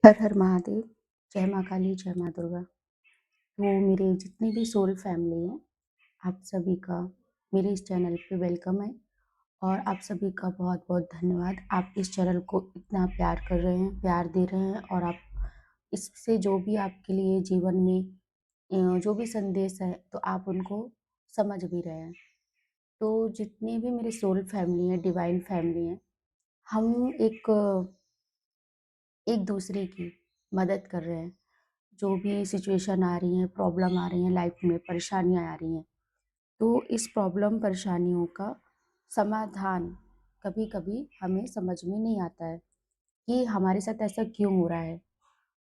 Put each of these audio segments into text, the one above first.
हर हर महादेव, जय माँ काली, जय माँ दुर्गा। तो मेरे जितने भी सोल फैमिली हैं, आप सभी का मेरे इस चैनल पे वेलकम है और आप सभी का बहुत-बहुत धन्यवाद। आप इस चैनल को इतना प्यार कर रहे हैं, प्यार दे रहे हैं और आप इससे जो भी आपके लिए जीवन में जो भी संदेश है, तो आप उनको समझ भी रहे हैं। तो जितने भी मेरे सोल फैमिली हैं, डिवाइन फैमिली हैं, हम एक-दूसरे की मदद कर रहे हैं। जो भी सिचुएशन आ रही हैं, प्रॉब्लम आ रही हैं लाइफ में, परेशानियाँ आ रही हैं, तो इस प्रॉब्लम परेशानियों का समाधान कभी-कभी हमें समझ में नहीं आता है कि हमारे साथ ऐसा क्यों हो रहा है।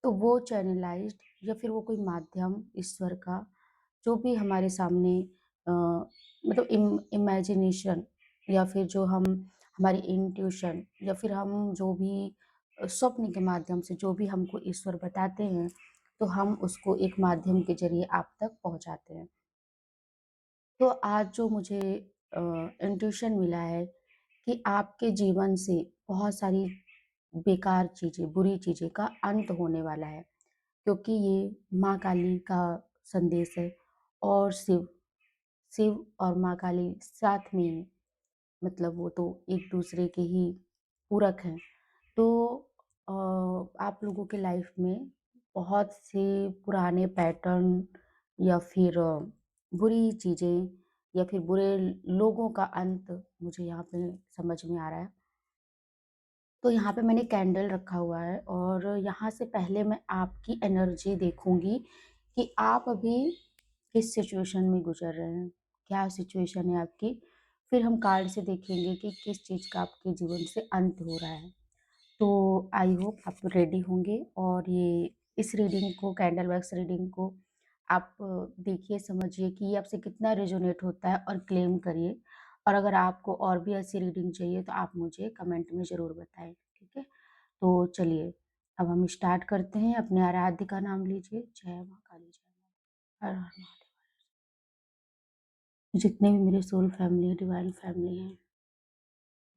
तो वो चैनलाइज़्ड या फिर वो कोई माध्यम ईश्वर का जो भी हमारे सामने मतलब इमेजिनेशन या फिर जो हम हमारी इंट्यूशन या फिर हम जो भी स्वप्न के माध्यम से जो भी हमको ईश्वर बताते हैं, तो हम उसको एक माध्यम के ज़रिए आप तक पहुँचाते हैं। तो आज जो मुझे इंट्यूशन मिला है कि आपके जीवन से बहुत सारी बेकार चीज़ें, बुरी चीज़ें का अंत होने वाला है। क्योंकि ये माँ काली का संदेश है और शिव शिव और माँ काली साथ में ही मतलब वो तो एक-दूसरे के ही पूरक हैं। तो अ, आप लोगों के लाइफ में बहुत से पुराने पैटर्न या फिर बुरी चीज़ें या फिर बुरे लोगों का अंत मुझे यहाँ पे समझ में आ रहा है। तो यहाँ पे मैंने कैंडल रखा हुआ है और यहाँ से पहले मैं आपकी एनर्जी देखूँगी कि आप अभी किस सिचुएशन में गुज़र रहे हैं, क्या सिचुएशन है आपकी? फिर हम कार्ड से देखेंगे कि किस चीज़ का आपके जीवन से अंत हो रहा है। तो आई होप आप रेडी होंगे और ये इस रीडिंग को कैंडल वैक्स रीडिंग को आप देखिए, समझिए कि ये आपसे कितना रेज़ोनेट होता है और क्लेम करिए। और अगर आपको और भी ऐसी रीडिंग चाहिए तो आप मुझे कमेंट में ज़रूर बताएँ, ठीक है? तो चलिए, अब हम स्टार्ट करते हैं। अपने आराध्य का नाम लीजिए। जय माँ काली, जय माँ हर हर महादेव। जितने भी मेरे सोल फैमिली है, डिवाइन फैमिली हैं,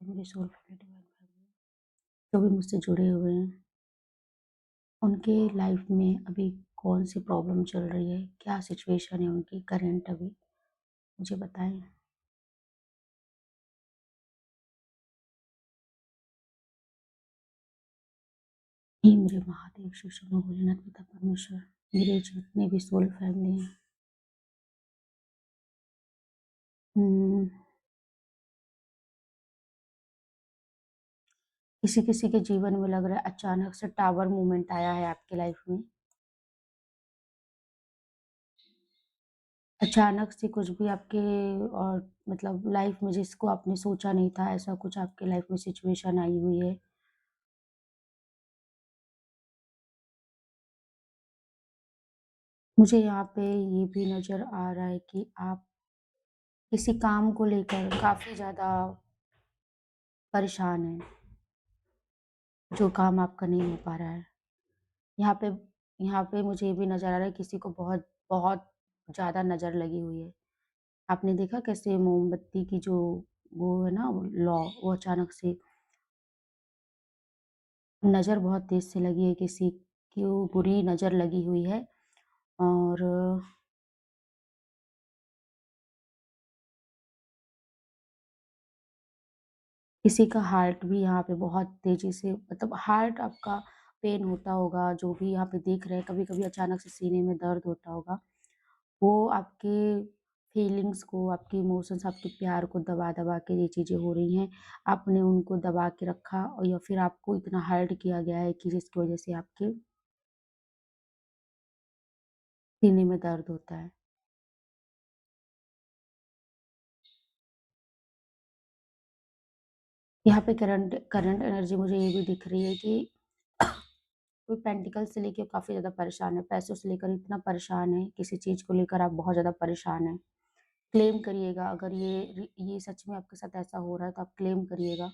मेरे सोल फैमिली, डिवाइन फैमिली, जो भी मुझसे जुड़े हुए हैं, उनके लाइफ में अभी कौन-सी प्रॉब्लम चल रही है? क्या सिचुएशन है उनकी करंट अभी? मुझे बताएँ। हे मेरे महादेव, शिव शंभू भोलेनाथ पिता परमेश्वर, मेरे जितने भी सोल फैमिली हैं, उम, किसी-किसी के जीवन में लग रहा है अचानक से टावर मूवमेंट आया है आपकी लाइफ में। अचानक से कुछ भी आपके और मतलब लाइफ में जिसको आपने सोचा नहीं था, ऐसा कुछ आपके लाइफ में सिचुएशन आई हुई है। मुझे यहाँ पे ये भी नज़र आ रहा है कि आप किसी काम को लेकर काफ़ी ज़्यादा परेशान हैं, जो काम आपका नहीं हो पा रहा है। यहाँ पे यहाँ पे मुझे ये भी नज़र आ रहा है किसी को बहुत बहुत ज़्यादा नज़र लगी हुई है। आपने देखा कैसे मोमबत्ती की जो वो है ना लौ वो अचानक से नज़र बहुत तेज़ से लगी है, किसी को बुरी नज़र लगी हुई है और किसी का हार्ट भी यहाँ पे बहुत तेज़ी से मतलब हार्ट आपका पेन होता होगा, जो भी यहाँ पे देख रहे हैं, कभी-कभी अचानक से सीने में दर्द होता होगा। वो आपके फीलिंग्स को, आपके इमोशंस, आपके प्यार को दबा-दबा के ये चीज़ें हो रही हैं। आपने उनको दबा के रखा और या फिर आपको इतना हर्ट किया गया है कि जिसकी वज़ह से आपके सीने में दर्द होता है। यहाँ पे करंट करंट एनर्जी मुझे ये भी दिख रही है कि कोई पेंटिकल से लेके काफ़ी ज़्यादा परेशान है, पैसों से लेकर इतना परेशान है, किसी चीज़ को लेकर आप बहुत ज़्यादा परेशान हैं। क्लेम करिएगा अगर ये सच में आपके साथ ऐसा हो रहा है तो आप क्लेम करिएगा।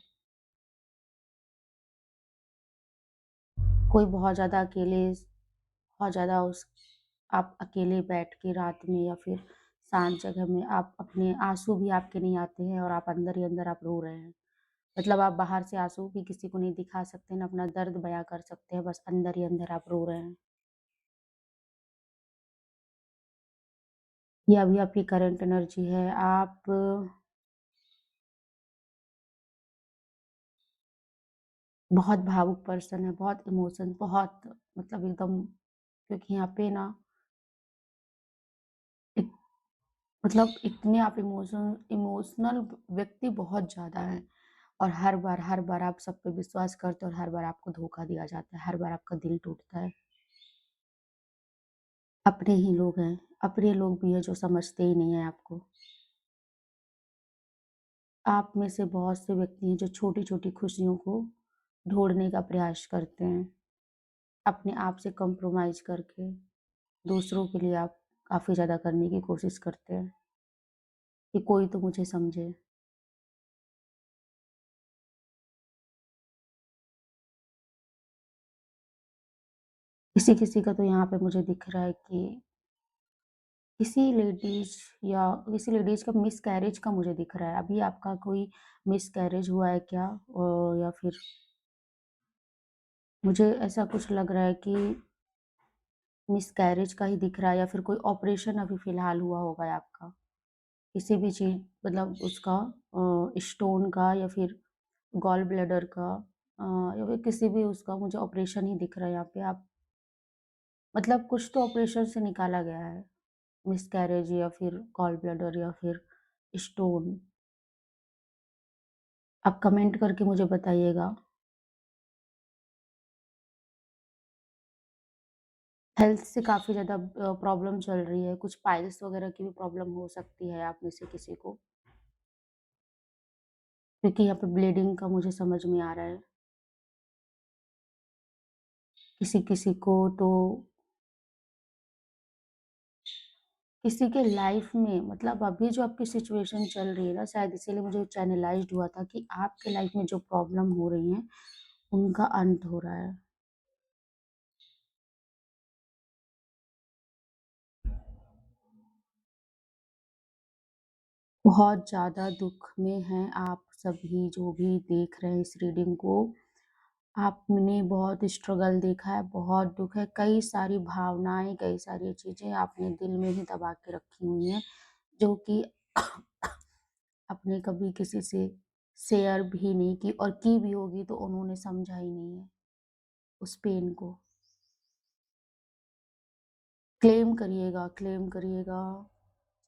कोई बहुत ज़्यादा बहुत ज़्यादा उस आप अकेले बैठ के रात में या फिर शांत जगह में आप अपने आँसू भी आपके नहीं आते हैं और आप अंदर ही अंदर आप रो रहे हैं। मतलब आप बाहर से आँसू भी किसी को नहीं दिखा सकते, ना अपना दर्द बयाँ कर सकते हैं, बस अंदर ही अंदर आप रो रहे हैं। ये अभी आपकी करंट एनर्जी है। आप बहुत भावुक पर्सन हैं, बहुत इमोशन बहुत मतलब एकदम, क्योंकि यहाँ पे ना एक मतलब इतने आप इमोशनल व्यक्ति बहुत ज़्यादा हैं, और हर बार आप सब पे विश्वास करते हो और हर बार आपको धोखा दिया जाता है, हर बार आपका दिल टूटता है। अपने ही लोग हैं, अपने लोग भी हैं जो समझते ही नहीं हैं आपको। आप में से बहुत से व्यक्ति हैं जो छोटी-छोटी खुशियों को ढूँढने का प्रयास करते हैं, अपने आप से कॉम्प्रोमाइज़ करके दूसरों के लिए आप काफ़ी ज़्यादा करने की कोशिश करते हैं कि कोई तो मुझे समझे। किसी-किसी का तो यहाँ पे मुझे दिख रहा है कि किसी लेडीज़ का मिसकैरेज का मुझे दिख रहा है। अभी आपका कोई मिसकैरेज हुआ है क्या? या फिर मुझे ऐसा कुछ लग रहा है कि मिसकैरेज का ही दिख रहा है, या फिर कोई ऑपरेशन अभी फ़िलहाल हुआ होगा आपका। किसी भी चीज़ मतलब उसका स्टोन का, या फिर गॉल ब्लैडर का, या फिर किसी भी उसका मुझे ऑपरेशन ही दिख रहा है यहाँ पे। आप मतलब कुछ तो ऑपरेशन से निकाला गया है, मिसकैरेज या फिर गॉल ब्लैडर या फिर स्टोन। आप कमेंट करके मुझे बताइएगा। हेल्थ से काफ़ी ज़्यादा प्रॉब्लम चल रही है, कुछ पाइल्स वगैरह की भी प्रॉब्लम हो सकती है आप में से किसी को, क्योंकि यहाँ पे ब्लीडिंग का मुझे समझ में आ रहा है। किसी-किसी को तो किसी के लाइफ में मतलब अभी जो आपकी सिचुएशन चल रही है ना, शायद इसीलिए मुझे चैनलाइज़्ड हुआ था कि आपके लाइफ में जो प्रॉब्लम हो रही हैं, उनका अंत हो रहा है। बहुत ज़्यादा दुःख में हैं आप सभी जो भी देख रहे हैं इस रीडिंग को। आपने बहुत स्ट्रगल देखा है, बहुत दुःख है, कई सारी भावनाएँ, कई सारी चीज़ें आपने दिल में ही दबा के रखी हुई हैं, जो कि आपने कभी किसी से शेयर भी नहीं की, और की भी होगी तो उन्होंने समझा ही नहीं है उस पेन को। क्लेम करिएगा,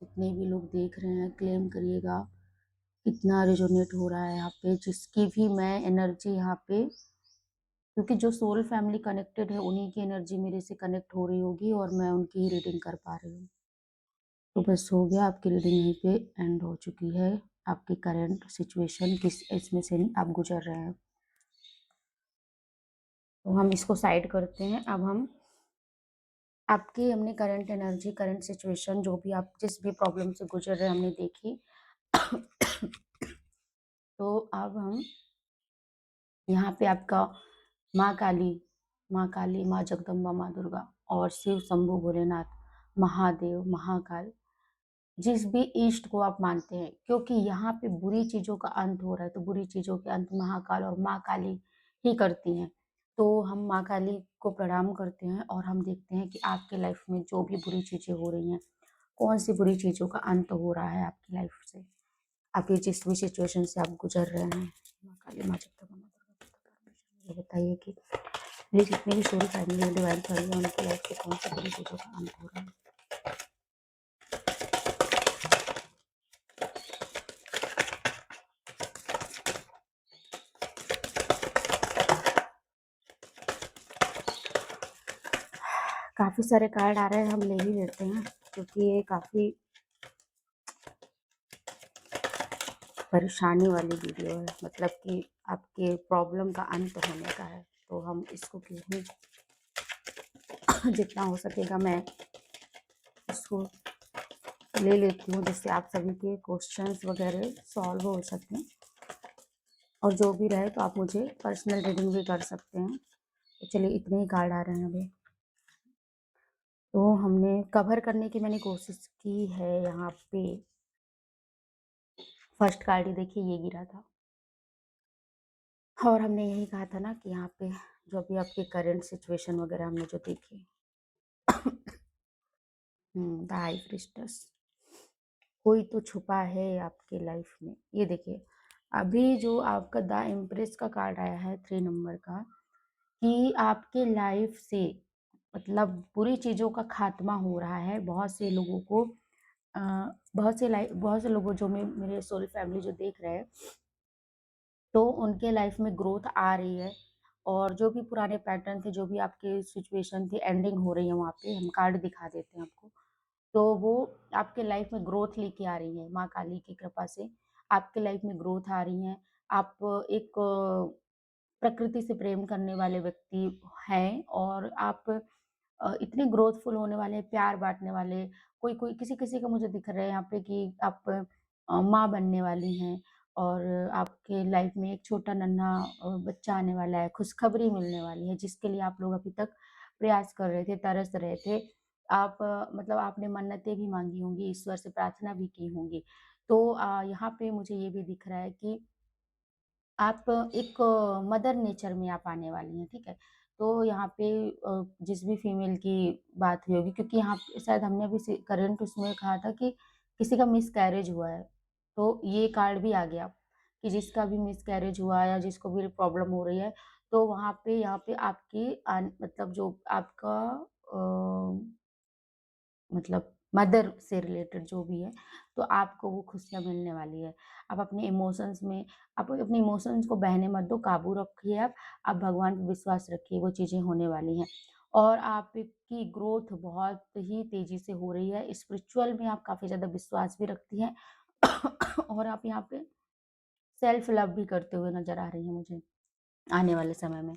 जितने भी लोग देख रहे हैं क्लेम करिएगा। कितना रेज़ोनेट हो रहा है यहाँ पे, जिसकी भी मैं एनर्जी यहाँ पे, क्योंकि जो सोल फैमिली कनेक्टेड है उन्हीं की एनर्जी मेरे से कनेक्ट हो रही होगी और मैं उनकी ही रीडिंग कर पा रही हूँ। तो बस हो गया, आपकी रीडिंग यहीं पे एंड हो चुकी है। आपकी करंट सिचुएशन किस इसमें से आप गुज़र रहे हैं। तो हम इसको साइड करते हैं। अब हम आपकी हमने करंट एनर्जी, करंट सिचुएशन जो भी आप जिस भी प्रॉब्लम से गुज़र रहे हैं हमने देखी। तो अब हम यहाँ पे आपका माँ काली, माँ जगदम्बा, माँ दुर्गा और शिव शंभू भोलेनाथ, महादेव, महाकाल, जिस भी ईष्ट को आप मानते हैं, क्योंकि यहाँ पे बुरी चीज़ों का अंत हो रहा है, तो बुरी चीज़ों के अंत महाकाल और माँ काली ही करती हैं। तो हम माँ काली को प्रणाम करते हैं और हम देखते हैं कि आपके लाइफ में जो भी बुरी चीज़ें हो रही हैं, कौन-सी बुरी चीज़ों का अंत हो रहा है आपकी लाइफ से। आप ये जिस भी सिचुएशन से आप गुज़र रहे हैं, माँ काली, माँ जगदम्बा, माँ दुर्गा, माता परमेश्वरी, मुझे बताइए कि मेरी जितनी भी सोल फैमिली है, डिवाइन फैमिली है, उनकी लाइफ से कौन-सी बुरी चीज़ों का अंत हो रहा है। काफ़ी सारे कार्ड आ रहे हैं, हम ले ही लेते हैं, क्योंकि ये काफ़ी परेशानी वाली वीडियो है, मतलब कि आपके प्रॉब्लम का अंत होने का है। तो हम इसको क्यों जितना हो सकेगा मैं इसको ले लेती हूँ, जिससे आप सभी के क्वेश्चंस वगैरह सॉल्व हो सकें, और जो भी रहे तो आप मुझे पर्सनल रीडिंग भी कर सकते हैं। तो चलिए, इतने ही कार्ड आ रहे हैं अभी। तो हमने कवर करने की मैंने कोशिश की है यहाँ पे। फर्स्ट कार्ड ही देखिए, ये गिरा था। और हमने यही कहा था ना कि यहाँ पे जो अभी आपकी करंट सिचुएशन वगैरह हमने जो देखी द हाई प्रीस्टेस, कोई तो छुपा है आपके लाइफ में। ये देखिए, अभी जो आपका द एम्प्रेस का कार्ड आया है 3 नंबर का, कि आपके लाइफ से मतलब बुरी चीज़ों का खात्मा हो रहा है। बहुत से लोगों को अ, बहुत से लोगों जो मेरे सोल फैमिली जो देख रहे हैं, तो उनके लाइफ में ग्रोथ आ रही है। और जो भी पुराने पैटर्न थे, जो भी आपकी सिचुएशन थी, एंडिंग हो रही है वहाँ पे। हम कार्ड दिखा देते हैं आपको। तो वो आपके लाइफ में ग्रोथ लेके आ रही है, माँ काली की कृपा से आपके लाइफ में ग्रोथ आ रही है। आप एक प्रकृति से प्रेम करने वाले व्यक्ति हैं, और आप इतने ग्रोथफुल होने वाले हैं, प्यार बाँटने वाले। कोई किसी-किसी का मुझे दिख रहा है यहाँ पे कि आप माँ बनने वाली हैं, और आपके लाइफ में एक छोटा नन्हा बच्चा आने वाला है, खुशखबरी मिलने वाली है, जिसके लिए आप लोग अभी तक प्रयास कर रहे थे, तरस रहे थे। आप मतलब आपने मन्नतें भी माँगी होंगी, ईश्वर से प्रार्थना भी की होंगी। तो यहाँ पे मुझे ये भी दिख रहा है कि आप एक मदर नेचर में आप आने वाली हैं, ठीक है? तो यहाँ पे जिस भी फीमेल की बात हुई होगी, क्योंकि यहाँ पे शायद हमने अभी से करंट उसमें कहा था कि किसी का मिसकैरेज हुआ है, तो ये कार्ड भी आ गया कि जिसका भी मिसकैरेज हुआ या जिसको भी प्रॉब्लम हो रही है, तो वहाँ पे यहाँ पे आपकी मतलब जो आपका मतलब मदर से रिलेटेड जो भी है, तो आपको वो खुशियाँ मिलने वाली है। आप अपने इमोशंस में आप अपने इमोशंस को बहने मत दो, काबू रखिए आप भगवान पे विश्वास रखिए, वो चीज़ें होने वाली हैं। और आपकी ग्रोथ बहुत ही तेज़ी से हो रही है, स्पिरिचुअल में आप काफ़ी ज़्यादा विश्वास भी रखती हैं और आप यहाँ पे सेल्फ लव भी करते हुए नज़र आ रही हैं मुझे, आने वाले समय में।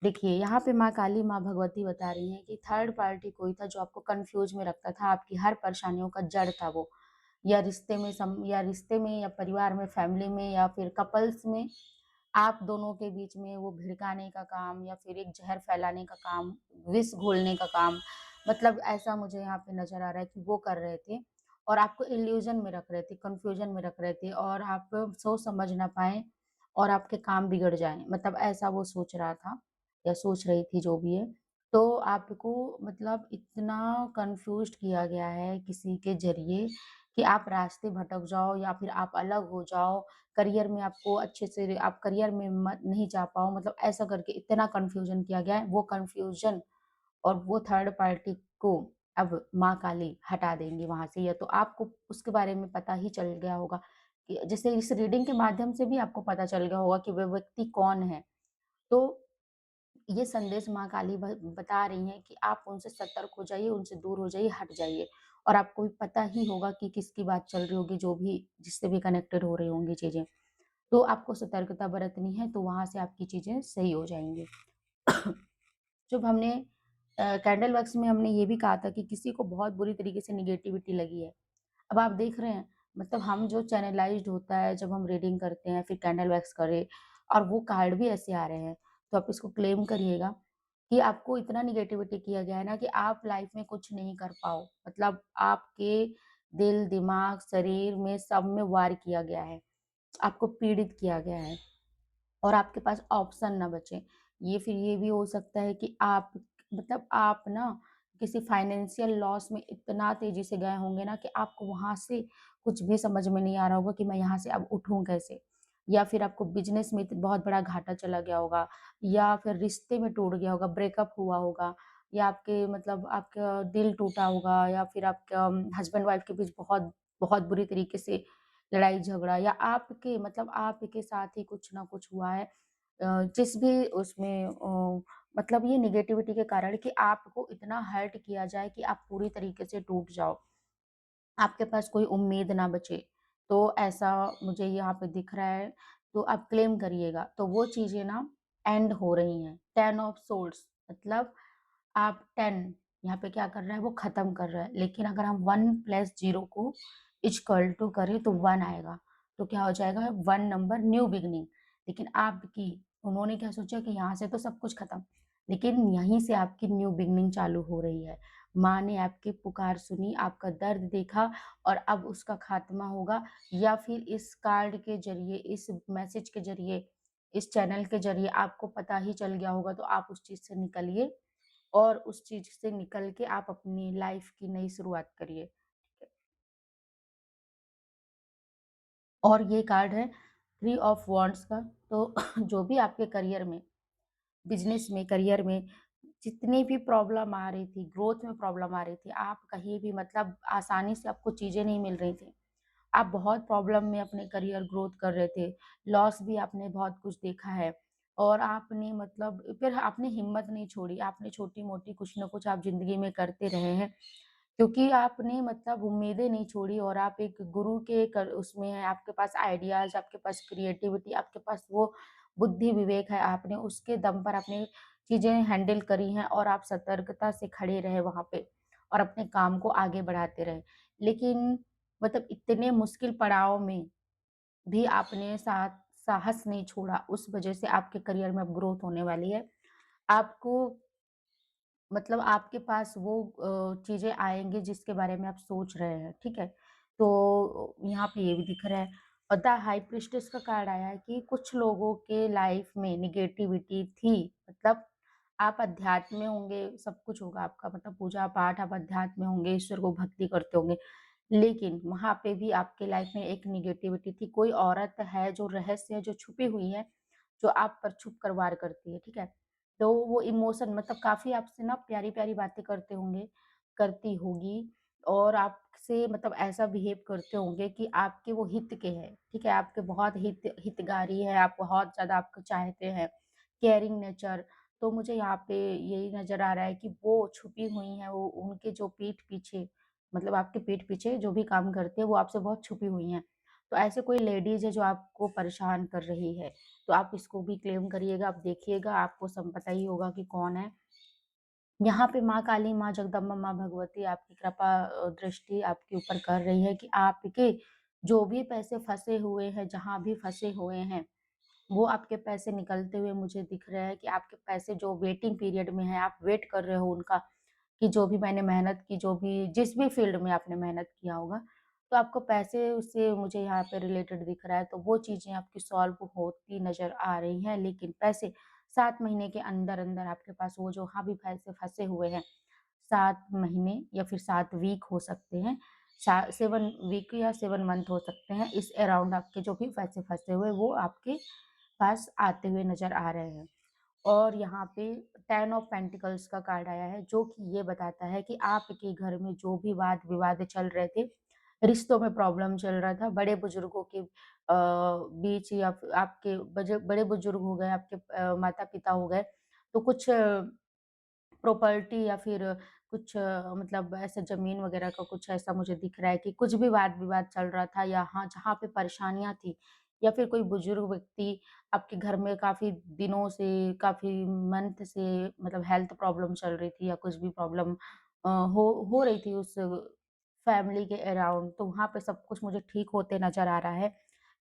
देखिए, यहाँ पे माँ काली, माँ भगवती बता रही हैं कि थर्ड पार्टी कोई था जो आपको कन्फ्यूज़ में रखता था, आपकी हर परेशानियों का जड़ था वो। या रिश्ते में या परिवार में, फैमिली में या फिर कपल्स में, आप दोनों के बीच में वो भिड़काने का काम या फिर एक ज़हर फैलाने का काम, विष घोलने का काम, मतलब ऐसा मुझे यहाँ पे नज़र आ रहा है कि वो कर रहे थे, और आपको इल्यूज़न में रख रहे थे, कन्फ्यूज़न में रख रहे थे, और आप सोच समझ ना पाएँ और आपके काम बिगड़ जाएँ। मतलब ऐसा वो सोच रहा था या सोच रही थी, जो भी है। तो आपको मतलब इतना कन्फ्यूज़्ड किया गया है किसी के ज़रिए कि आप रास्ते भटक जाओ या फिर आप अलग हो जाओ, करियर में आपको अच्छे से आप करियर में मत नहीं जा पाओ, मतलब ऐसा करके इतना कन्फ्यूज़न किया गया है। वो कन्फ्यूज़न और वो थर्ड पार्टी को अब माँ काली हटा देंगी वहाँ से, या तो आपको उसके बारे में पता ही चल गया होगा कि जैसे इस रीडिंग के माध्यम से भी आपको पता चल गया होगा कि वह व्यक्ति कौन है। तो ये संदेश माँ काली बता रही हैं कि आप उनसे सतर्क हो जाइए, उनसे दूर हो जाइए, हट जाइए। और आपको भी पता ही होगा कि किसकी बात चल रही होगी, जो भी जिससे भी कनेक्टेड हो रही होंगी चीज़ें। तो आपको सतर्कता बरतनी है, तो वहाँ से आपकी चीज़ें सही हो जाएँगी। जब हमने कैंडल वैक्स में हमने ये भी कहा था कि किसी को बहुत बुरी तरीके से नेगेटिविटी लगी है। अब आप देख रहे हैं, मतलब हम जो चैनलाइज़्ड होता है जब हम रीडिंग करते हैं, फिर कैंडल वैक्स करें और वो कार्ड भी ऐसे आ रहे हैं, तो आप इसको क्लेम करिएगा कि आपको इतना नेगेटिविटी किया गया है ना कि आप लाइफ़ में कुछ नहीं कर पाओ। मतलब आपके दिल, दिमाग, शरीर में सब में वार किया गया है। आपको पीड़ित किया गया है। और आपके पास ऑप्शन ना बचे। ये भी हो सकता है कि आप मतलब आप ना किसी फाइनेंशियल लॉस में इतना तेज़ी से गए होंगे ना कि आपको वहाँ से कुछ भी समझ में नहीं आ रहा होगा कि मैं यहाँ से अब उठूँ कैसे? या फिर आपको बिज़नेस में बहुत बड़ा घाटा चला गया होगा, या फिर रिश्ते में टूट गया होगा, ब्रेकअप हुआ होगा, या आपके मतलब आपका दिल टूटा होगा, या फिर आपका हस्बैंड वाइफ के बीच बहुत बहुत बुरी तरीके से लड़ाई झगड़ा, या आपके मतलब आपके साथ ही कुछ ना कुछ हुआ है। जिस भी उसमें मतलब ये नेगेटिविटी के कारण कि आपको इतना हर्ट किया जाए कि आप पूरी तरीके से टूट जाओ। आपके पास कोई उम्मीद ना बचे। तो ऐसा मुझे यहाँ पे दिख रहा है, तो आप क्लेम करिएगा। तो वो चीज़ें ना एंड हो रही हैं। 10 ऑफ सोर्ड्स मतलब आप 10 यहाँ पे क्या कर रहा है, वो ख़त्म कर रहा है। लेकिन अगर हम 1 प्लस 0 को इक्वल टू करें तो 1 आएगा। तो क्या हो जाएगा, 1 नंबर न्यू बिगिनिंग। लेकिन आपकी उन्होंने क्या सोचा कि यहाँ से तो सब कुछ ख़त्म, लेकिन यहीं से आपकी न्यू बिगिनिंग चालू हो रही है। माँ ने आपकी पुकार सुनी, आपका दर्द देखा, और अब उसका खात्मा होगा, या फिर इस कार्ड के ज़रिए, इस मैसेज के ज़रिए इस चैनल के ज़रिए आपको पता ही चल गया होगा, तो आप उस चीज़ से निकलिए और उस चीज़ से निकल के आप अपनी लाइफ़ की नई शुरुआत करिए। ठीक है? और ये कार्ड है थ्री ऑफ वांड्स का। तो जो भी आपके करियर में, बिज़नेस में, करियर में जितनी भी प्रॉब्लम आ रही थी, ग्रोथ में प्रॉब्लम आ रही थी, आप कहीं भी मतलब आसानी से आपको चीज़ें नहीं मिल रही थी। आप बहुत प्रॉब्लम में अपने करियर ग्रोथ कर रहे थे, लॉस भी आपने बहुत कुछ देखा है और आपने मतलब फिर आपने हिम्मत नहीं छोड़ी, आपने छोटी-मोटी कुछ न कुछ आप ज़िंदगी में करते रहे हैं, क्योंकि आपने मतलब उम्मीदें नहीं छोड़ी और आप एक गुरु के कर उसमें हैं, आपके पास आइडियाज़, आपके पास क्रिएटिविटी, आपके पास वो बुद्धि विवेक है, आपने उसके दम पर आपने चीज़ें हैंडल करी हैं और आप सतर्कता से खड़े रहे वहाँ पे और अपने काम को आगे बढ़ाते रहे। लेकिन मतलब इतने मुश्किल पड़ाव में भी आपने साहस नहीं छोड़ा, उस वजह से आपके करियर में अब ग्रोथ होने वाली है। आपको मतलब आपके पास वो चीज़ें आएँगी जिसके बारे में आप सोच रहे हैं, ठीक है? तो यहाँ पे ये भी दिख रहा है और द हाई प्रीस्टेस का कार्ड आया है कि कुछ लोगों के लाइफ में नेगेटिविटी थी, मतलब आप अध्यात्म में होंगे, सब कुछ होगा आपका मतलब पूजा-पाठ, आप अध्यात्म में होंगे, ईश्वर को भक्ति करते होंगे। लेकिन वहाँ पे भी आपके लाइफ में एक नेगेटिविटी थी, कोई औरत है जो रहस्य है, जो छुपी हुई है, जो आप पर छुप कर वार करती है, ठीक है? तो वो इमोशन मतलब काफ़ी आपसे ना प्यारी-प्यारी बातें करते होंगे, करती होगी और आपसे मतलब ऐसा बिहेव करते होंगे कि आपके वो हित के हैं, ठीक है? आपके बहुत हितगारी है, आप बहुत ज़्यादा आपको चाहते हैं, केयरिंग नेचर। तो मुझे यहाँ पे यही नज़र आ रहा है कि वो छुपी हुई हैं, वो उनके जो पीठ पीछे मतलब आपके पीठ पीछे जो भी काम करती है, वो आपसे बहुत छुपी हुई हैं। तो ऐसे कोई लेडीज़ है जो आपको परेशान कर रही है, तो आप इसको भी क्लेम करिएगा, आप देखिएगा, आपको सब पता ही होगा कि कौन है। यहाँ पे माँ काली, माँ जगदम्बा, माँ भगवती आपकी कृपा दृष्टि आपके ऊपर कर रही है कि आपके जो भी पैसे फँसे हुए हैं, जहाँ भी फँसे हुए हैं, वो आपके पैसे निकलते हुए मुझे दिख रहे हैं कि आपके पैसे जो वेटिंग पीरियड में हैं, आप वेट कर रहे हो उनका कि जो भी मैंने मेहनत की, जो भी जिस भी फ़ील्ड में आपने मेहनत किया होगा, तो आपको पैसे से मुझे यहाँ पे रिलेटेड दिख रहा है, तो वो चीज़ें आपकी सॉल्व होती नज़र आ रही हैं, लेकिन पैसे 7 महीने के अंदर-अंदर आपके पास वो जो जहाँ भी पैसे फँसे हुए हैं, 7 महीने या फिर 7 वीक हो सकते हैं, 7 वीक या 7 मंथ हो सकते हैं, इस अराउंड आपके जो भी पैसे फँसे हुए, वो आपके पास आते हुए नज़र आ रहे हैं। और यहाँ पे 10 ऑफ पेंटिकल्स का कार्ड आया है, जो कि ये बताता है कि आपके घर में जो भी वाद-विवाद चल रहे थे, रिश्तों में प्रॉब्लम चल रहा था, बड़े-बुजुर्गों के बीच या फ़िर आपके बड़े बुजुर्ग हो गए, आपके माता-पिता हो गए, तो कुछ प्रॉपर्टी या फिर कुछ मतलब ऐसे ज़मीन वग़ैरह का कुछ ऐसा मुझे दिख रहा है कि कुछ भी वाद-विवाद चल रहा था या हाँ, जहाँ पे परेशानियाँ थी या फिर कोई बुज़ुर्ग व्यक्ति आपके घर में काफ़ी दिनों से, काफ़ी मंथ से मतलब हेल्थ प्रॉब्लम चल रही थी या कुछ भी प्रॉब्लम हो रही थी उस फैमिली के अराउंड, तो वहाँ पे सब कुछ मुझे ठीक होते नज़र आ रहा है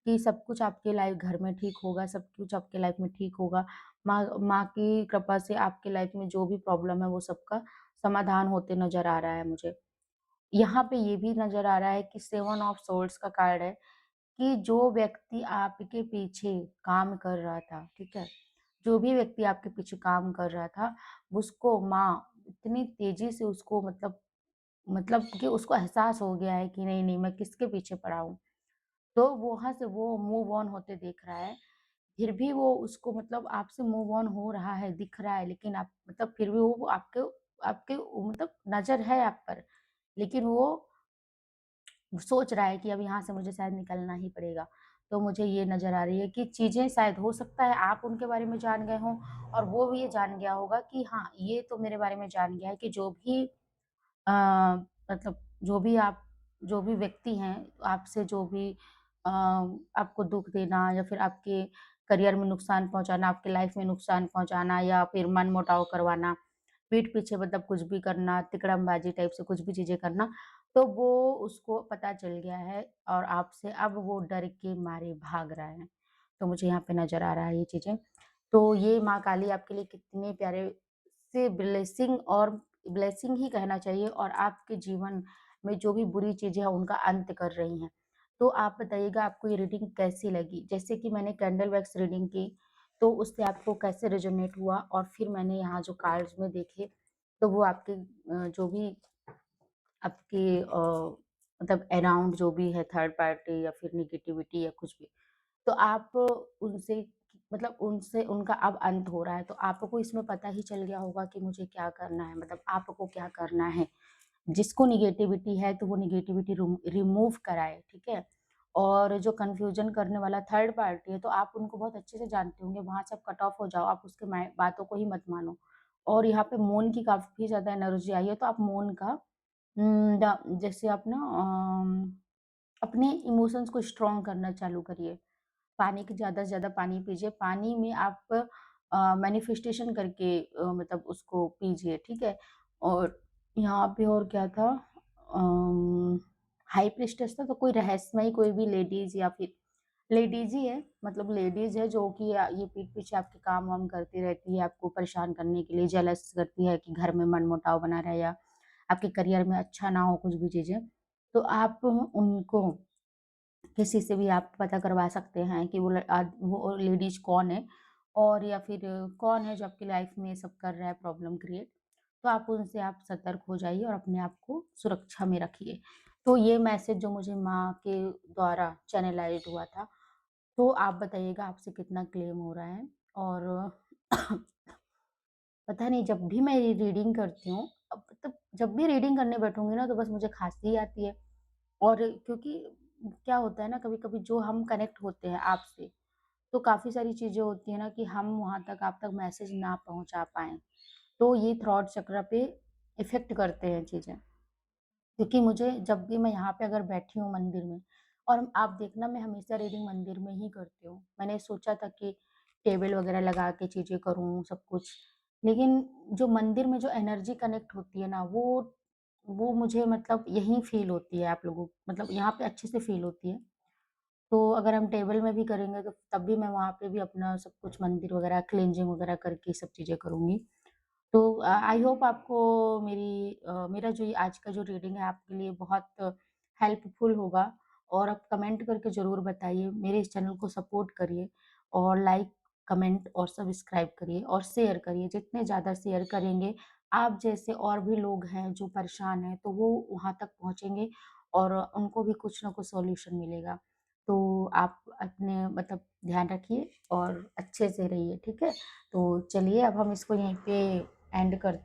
कि सब कुछ आपके लाइफ़ घर में ठीक होगा, सब कुछ आपके लाइफ़ में ठीक होगा। माँ माँ की कृपा से आपके लाइफ में जो भी प्रॉब्लम है वो सबका समाधान होते नज़र आ रहा है मुझे। यहाँ पे ये भी नज़र आ रहा है कि 7 ऑफ सोर्ड्स का कार्ड है कि जो व्यक्ति आपके पीछे काम कर रहा था, ठीक है? जो भी व्यक्ति आपके पीछे काम कर रहा था, उसको माँ इतनी तेज़ी से उसको मतलब कि उसको एहसास हो गया है कि नहीं, नहीं मैं किसके पीछे पड़ा हूँ। तो वहाँ से वो मूव ऑन होते देख रहा है। फिर भी वो उसको मतलब आपसे मूव ऑन हो रहा है, दिख रहा है, लेकिन आप मतलब फिर भी वो आपके आपके मतलब नज़र है आप पर, लेकिन वो सोच रहा है कि अब यहाँ से मुझे शायद निकलना ही पड़ेगा। तो मुझे ये नज़र आ रही है कि चीज़ें शायद हो सकता है आप उनके बारे में जान गए हों और वो भी ये जान गया होगा कि हाँ, ये तो मेरे बारे में जान गया है कि जो भी अ, मतलब जो भी व्यक्ति हैं, आपसे जो भी आपको दुःख देना या फिर आपके करियर में नुकसान पहुँचाना, आपकी लाइफ़ में नुकसान पहुँचाना या फिर मनमुटाव करवाना, पीठ पीछे मतलब कुछ भी करना, तिकड़मबाज़ी टाइप से कुछ भी चीज़ें करना, तो वो उसको पता चल गया है और आपसे अब वो डर के मारे भाग रहा है। तो मुझे यहाँ पे नज़र आ रहा है ये चीज़ें। तो ये माँ काली आपके लिए कितने प्यारे से ब्लेसिंग ही कहना चाहिए और आपके जीवन में जो भी बुरी चीज़ें हैं उनका अंत कर रही हैं। तो आप बताइएगा आपको ये रीडिंग कैसी लगी? जैसे कि मैंने कैंडल वैक्स रीडिंग की, तो उससे आपको कैसे रेज़ोनेट हुआ? और फिर मैंने यहाँ जो कार्ड्स में देखे, तो वो आपके जो भी आपके मतलब अराउंड जो भी है थर्ड पार्टी या फिर नेगेटिविटी या कुछ भी, तो आप उनसे मतलब उनसे उनका अब अंत हो रहा है, तो आपको इसमें पता ही चल गया होगा कि मुझे क्या करना है, मतलब आपको क्या करना है। जिसको नेगेटिविटी है तो वो नेगेटिविटी रिमूव कराए, ठीक है? और जो कन्फ्यूज़न करने वाला थर्ड पार्टी है, तो आप उनको बहुत अच्छे से जानते होंगे, वहाँ से आप कट ऑफ हो जाओ, आप उसके बातों को ही मत मानो। और यहाँ पे मौन की काफ़ी ज़्यादा एनर्जी आई है, तो आप मौन का जैसे आप ना अपने इमोशंस को स्ट्रॉन्ग करना चालू करिए। पानी की ज़्यादा से ज़्यादा पानी पीजिए। पानी में आप मैनिफेस्टेशन करके मतलब उसको पीजिए, ठीक है? और यहाँ पे और क्या था अम, हाई प्रीस्टेस था तो कोई रहस्यमयी कोई भी लेडीज़ या फिर लेडीज़ ही है, मतलब लेडीज़ है जो कि ये पीठ पीछे आपके काम-वाम करती रहती है, आपको परेशान करने के लिए, जेलस करती है कि घर में मनमुटाव बना रहे या आपके करियर में अच्छा ना हो कुछ भी चीज़ें। तो आप उनको किसी से भी आप पता करवा सकते हैं कि वो लेडीज़ कौन है और या फिर कौन है जो आपकी लाइफ़ में ये सब कर रहा है प्रॉब्लम क्रिएट। तो आप उनसे आप सतर्क हो जाइए और अपने आप को सुरक्षा में रखिए। तो ये मैसेज जो मुझे माँ के द्वारा चैनलाइज़्ड हुआ था, तो आप बताइएगा आपसे कितना क्लेम हो रहा है? और पता नहीं जब भी मैं रीडिंग करती हूँ, अब मतलब जब भी रीडिंग करने बैठूँगी ना तो बस मुझे खाँसी आती है। और क्योंकि क्या होता है ना कभी-कभी जो हम कनेक्ट होते हैं आपसे, तो काफ़ी सारी चीज़ें होती हैं ना कि हम वहाँ तक आप तक मैसेज ना पहुँचा पाएँ। तो ये थ्रॉट चक्र पे इफ़ेक्ट करते हैं चीज़ें। क्योंकि मुझे जब भी मैं यहाँ पे अगर बैठी हूँ मंदिर में और आप देखना मैं हमेशा रीडिंग मंदिर में ही करती हूँ। मैंने सोचा था कि टेबल वगैरह लगा के चीज़ें करूँ सब कुछ, लेकिन जो मंदिर में जो एनर्जी कनेक्ट होती है ना वो मुझे मतलब यहीं फ़ील होती है आप लोगों मतलब यहाँ पे अच्छे से फ़ील होती है। तो अगर हम टेबल में भी करेंगे तो तब भी मैं वहाँ पे भी अपना सब कुछ मंदिर वगैरह क्लींजिंग वगैरह करके सब चीज़ें करूँगी। तो आई होप आपको मेरा जो ये आज का जो रीडिंग है आपके लिए बहुत हेल्पफुल होगा और आप कमेंट करके ज़रूर बताइए। मेरे इस चैनल को सपोर्ट करिए और लाइक, कमेंट और सब्सक्राइब करिए और शेयर करिए। जितने ज़्यादा शेयर करेंगे, आप जैसे और भी लोग हैं जो परेशान हैं, तो वो वहाँ तक पहुँचेंगे और उनको भी कुछ ना कुछ सॉल्यूशन मिलेगा। तो आप अपने मतलब ध्यान रखिए और अच्छे से रहिए, ठीक है? तो चलिए अब हम इसको यहीं पे एंड करते